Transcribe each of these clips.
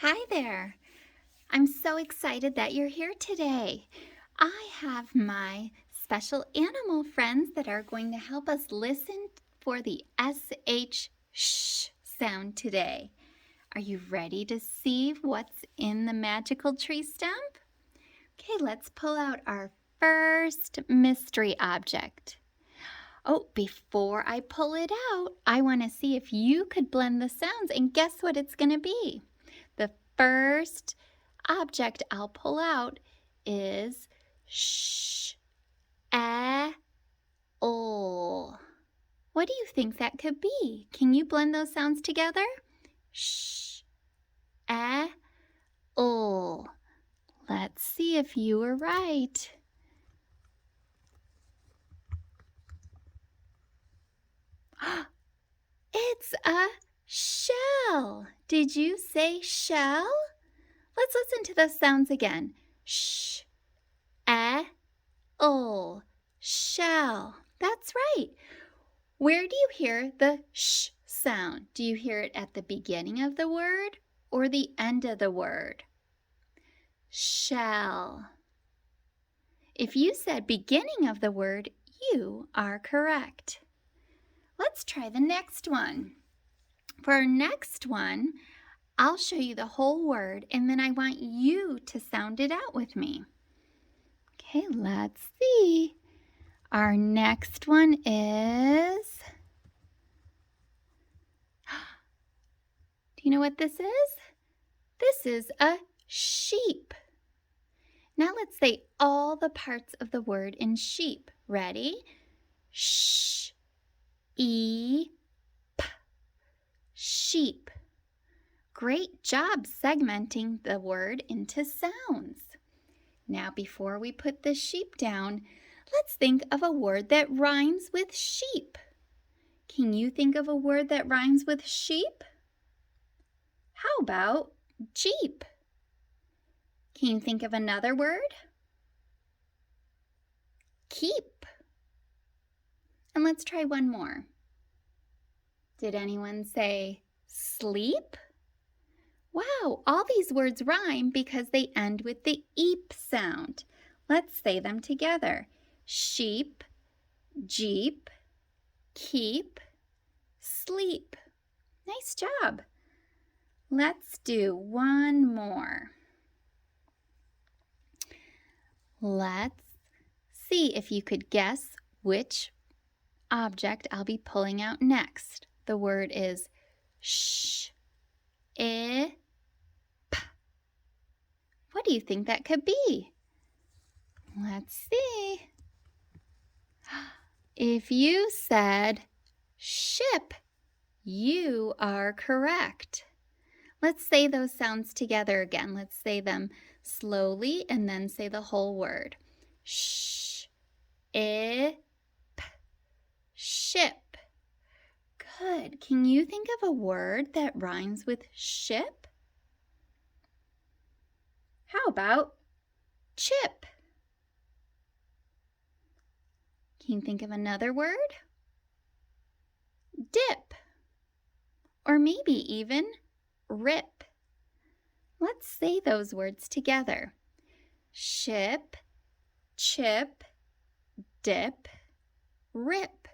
Hi there. I'm so excited that you're here today. I have my special animal friends that are going to help us listen for the SH sound today. Are you ready to see what's in the magical tree stump? Okay, let's pull out our first mystery object. Oh, before I pull it out, I want to see if you could blend the sounds and guess what it's going to be. The first object I'll pull out is sh, a, ol. What do you think that could be? Can you blend those sounds together? Sh, a, ol. Let's see if you were right. It's a shell. Did you say shell? Let's listen to those sounds again. Sh, a, ol, shell. That's right. Where do you hear the sh sound? Do you hear it at the beginning of the word or the end of the word? Shell. If you said beginning of the word, you are correct. Let's try the next one. For our next one, I'll show you the whole word and then I want you to sound it out with me. Okay, let's see. Our next one is... Do you know what this is? This is a sheep. Now let's say all the parts of the word in sheep. Ready? Sh, e, p, sheep. Great job segmenting the word into sounds. Now before we put the sheep down, let's think of a word that rhymes with sheep. Can you think of a word that rhymes with sheep? How about Jeep? Can you think of another word? Keep. And let's try one more. Did anyone say sleep? Wow, all these words rhyme because they end with the eep sound. Let's say them together. Sheep, Jeep, keep, sleep. Nice job. Let's do one more. Let's see if you could guess which object I'll be pulling out next. The word is sh, I, p. What do you think that could be? Let's see. If you said ship, you are correct. Let's say those sounds together again. Let's say them slowly and then say the whole word. Sh, I, p, ship. Good. Can you think of a word that rhymes with ship? How about chip? Can you think of another word? Dip. Or maybe even rip. Let's say those words together. Ship, chip, dip, rip.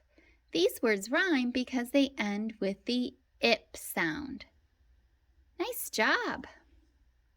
These words rhyme because they end with the ip sound. Nice job.